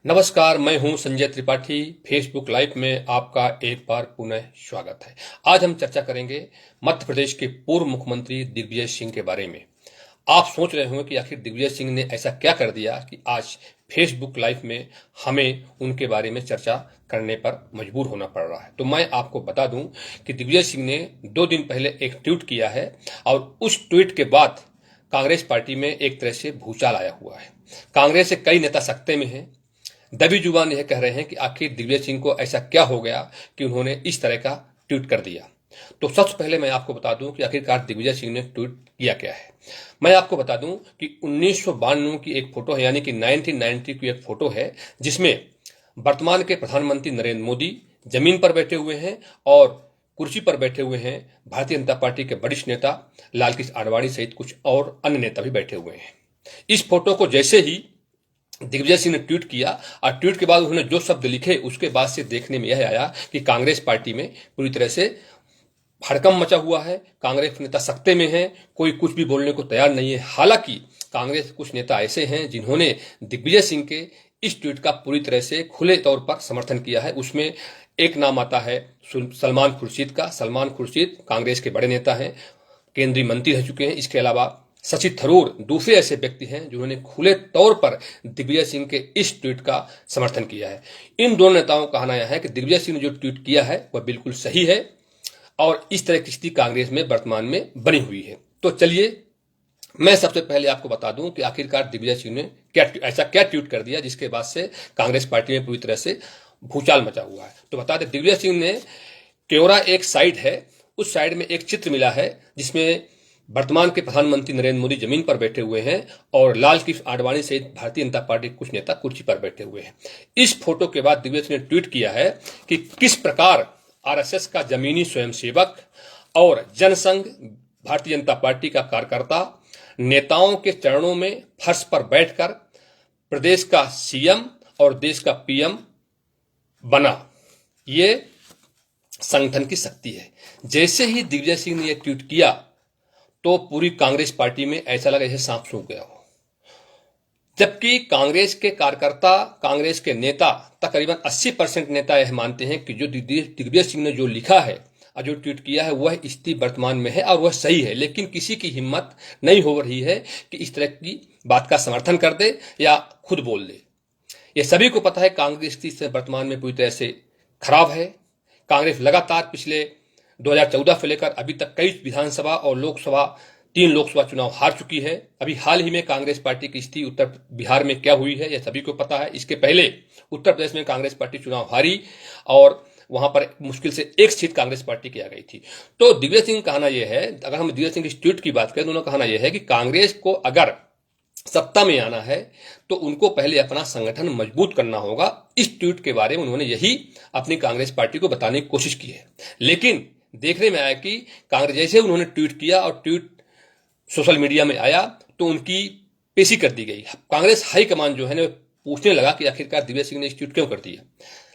नमस्कार, मैं हूं संजय त्रिपाठी। फेसबुक लाइव में आपका एक बार पुनः स्वागत है। आज हम चर्चा करेंगे मध्य प्रदेश के पूर्व मुख्यमंत्री दिग्विजय सिंह के बारे में। आप सोच रहे होंगे कि आखिर दिग्विजय सिंह ने ऐसा क्या कर दिया कि आज फेसबुक लाइव में हमें उनके बारे में चर्चा करने पर मजबूर होना पड़ रहा है। तो मैं आपको बता दूं कि दिग्विजय सिंह ने 2 दिन पहले एक ट्वीट किया है और उस ट्वीट के बाद कांग्रेस पार्टी में एक तरह से भूचाल आया हुआ है। कांग्रेस के कई नेता सख्ते में हैं। दबी जुबान यह कह रहे हैं कि आखिर दिग्विजय सिंह को ऐसा क्या हो गया कि उन्होंने इस तरह का ट्वीट कर दिया। तो सबसे पहले मैं आपको बता दूं कि आखिरकार दिग्विजय सिंह ने ट्वीट किया क्या है। मैं आपको बता दूं कि 1992 की एक फोटो है, यानी कि 1990 की एक फोटो है, जिसमें वर्तमान के प्रधानमंत्री नरेंद्र मोदी जमीन पर बैठे हुए हैं और कुर्सी पर बैठे हुए हैं भारतीय जनता पार्टी के वरिष्ठ नेता लालकृष्ण आडवाणी सहित कुछ और अन्य नेता भी बैठे हुए हैं। इस फोटो को जैसे ही दिग्विजय सिंह ने ट्वीट किया और ट्वीट के बाद उन्होंने जो शब्द लिखे, उसके बाद से देखने में यह आया कि कांग्रेस पार्टी में पूरी तरह से हड़कंप मचा हुआ है। कांग्रेस नेता सख्ते में हैं, कोई कुछ भी बोलने को तैयार नहीं है। हालांकि कांग्रेस के कुछ नेता ऐसे हैं जिन्होंने दिग्विजय सिंह के इस ट्वीट का पूरी तरह से खुले तौर पर समर्थन किया है। उसमें एक नाम आता है सलमान खुर्शीद का। सलमान खुर्शीद कांग्रेस के बड़े नेता हैं, केंद्रीय मंत्री रह चुके हैं। इसके अलावा शशि थरूर दूसरे ऐसे व्यक्ति हैं जिन्होंने खुले तौर पर दिग्विजय सिंह के इस ट्वीट का समर्थन किया है। इन दोनों नेताओं का कहना यह है कि दिग्विजय सिंह ने जो ट्वीट किया है वह बिल्कुल सही है और इस तरह की स्थिति कांग्रेस में वर्तमान में बनी हुई है। तो चलिए मैं सबसे पहले आपको बता दूं कि आखिरकार दिग्विजय सिंह ने ऐसा क्या ट्वीट कर दिया जिसके बाद से कांग्रेस पार्टी में पूरी तरह से भूचाल मचा हुआ है। तो बता दें, दिग्विजय सिंह ने क्योरा एक साइट है, उस साइड में एक चित्र मिला है जिसमें वर्तमान के प्रधानमंत्री नरेंद्र मोदी जमीन पर बैठे हुए हैं और लालकृष्ण आडवाणी सहित भारतीय जनता पार्टी के कुछ नेता कुर्सी पर बैठे हुए हैं। इस फोटो के बाद दिग्विजय सिंह ने ट्वीट किया है कि किस प्रकार आरएसएस का जमीनी स्वयंसेवक और जनसंघ भारतीय जनता पार्टी का कार्यकर्ता नेताओं के चरणों में फर्श पर बैठकर प्रदेश का सीएम और देश का पीएम बना। ये संगठन की शक्ति है। जैसे ही दिग्विजय सिंह ने यह ट्वीट किया तो पूरी कांग्रेस पार्टी में ऐसा लगा जैसे सांप सूख गया हो। जबकि कांग्रेस के कार्यकर्ता, कांग्रेस के नेता, तकरीबन 80% नेता यह मानते हैं कि जो दिग्विजय सिंह ने जो लिखा है और जो ट्वीट किया है वह स्थिति वर्तमान में है और वह सही है। लेकिन किसी की हिम्मत नहीं हो रही है कि इस तरह की बात का समर्थन कर दे या खुद बोल दे। ये सभी को पता है कांग्रेस स्थिति से वर्तमान में पूरी तरह से खराब है। कांग्रेस लगातार पिछले 2014 से लेकर अभी तक कई विधानसभा और लोकसभा 3 लोकसभा चुनाव हार चुकी है। अभी हाल ही में कांग्रेस पार्टी की स्थिति उत्तर बिहार में क्या हुई है यह सभी को पता है। इसके पहले उत्तर प्रदेश में कांग्रेस पार्टी चुनाव हारी और वहां पर मुश्किल से एक सीट कांग्रेस पार्टी की आ गई थी। तो दिग्विजय सिंह का कहना यह है, अगर हम दिग्विजय सिंह की ट्वीट की बात करें तो उन्होंने कहना यह है कि कांग्रेस को अगर सत्ता में आना है तो उनको पहले अपना संगठन मजबूत करना होगा। इस ट्वीट के बारे में उन्होंने यही अपनी कांग्रेस पार्टी को बताने की कोशिश की है। लेकिन देखने में आया कि कांग्रेस जैसे उन्होंने ट्वीट किया और ट्वीट सोशल मीडिया में आया तो उनकी पेशी कर दी गई। कांग्रेस हाईकमान जो है ना पूछने लगा कि आखिरकार दिग्विजय सिंह ने इस ट्वीट क्यों कर दिया।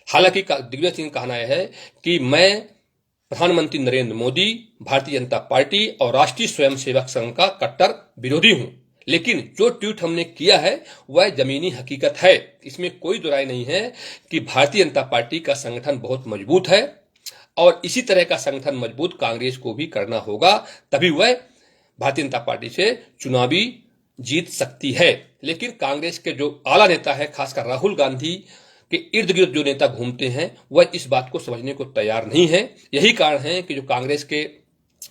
हालांकि दिग्विजय सिंह का कहना यह है कि मैं प्रधानमंत्री नरेंद्र मोदी, भारतीय जनता पार्टी और राष्ट्रीय स्वयंसेवक संघ का कट्टर विरोधी हूं, लेकिन जो ट्वीट हमने किया है वह जमीनी हकीकत है। इसमें कोई दुराई नहीं है कि भारतीय जनता पार्टी का संगठन बहुत मजबूत है और इसी तरह का संगठन मजबूत कांग्रेस को भी करना होगा, तभी वह भारतीय जनता पार्टी से चुनावी जीत सकती है। लेकिन कांग्रेस के जो आला नेता है, खासकर राहुल गांधी के इर्द गिर्द जो नेता घूमते हैं वह इस बात को समझने को तैयार नहीं है। यही कारण है कि जो कांग्रेस के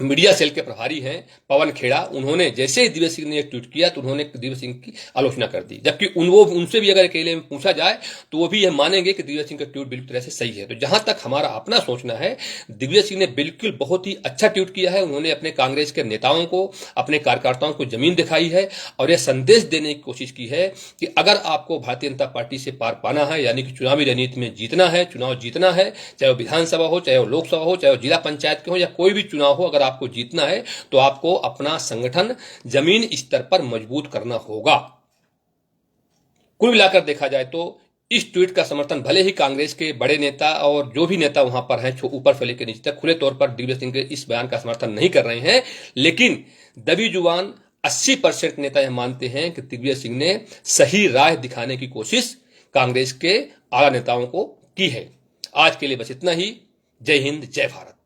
मीडिया सेल के प्रभारी हैं पवन खेड़ा, उन्होंने जैसे ही दिग्विजय सिंह ने एक ट्वीट किया तो उन्होंने दिग्विजय सिंह की आलोचना कर दी। जबकि उनसे भी अगर अकेले में पूछा जाए तो वो भी यह मानेंगे कि दिग्विजय सिंह का ट्वीट बिल्कुल तरह से सही है। तो जहां तक हमारा अपना सोचना है, दिग्विजय सिंह ने बिल्कुल बहुत ही अच्छा ट्वीट किया है। उन्होंने अपने कांग्रेस के नेताओं को, अपने कार्यकर्ताओं को जमीन दिखाई है और यह संदेश देने की कोशिश की है कि अगर आपको भारतीय जनता पार्टी से पार पाना है, यानी कि चुनावी रणनीति में जीतना है, चुनाव जीतना है, चाहे वो विधानसभा हो, चाहे वो लोकसभा हो, चाहे वो जिला पंचायत के हो या कोई भी चुनाव हो, अगर आपको जीतना है तो आपको अपना संगठन जमीन स्तर पर मजबूत करना होगा। कुल मिलाकर देखा जाए तो इस ट्वीट का समर्थन भले ही कांग्रेस के बड़े नेता और जो भी नेता वहां पर हैं, ऊपर से लेकर नीचे तक, खुले तौर पर दिग्विजय सिंह के इस बयान का समर्थन नहीं कर रहे हैं, लेकिन दबी जुबान 80% नेता यह मानते हैं कि दिग्विजय सिंह ने सही राह दिखाने की कोशिश कांग्रेस के आला नेताओं को की है। आज के लिए बस इतना ही। जय हिंद, जय भारत।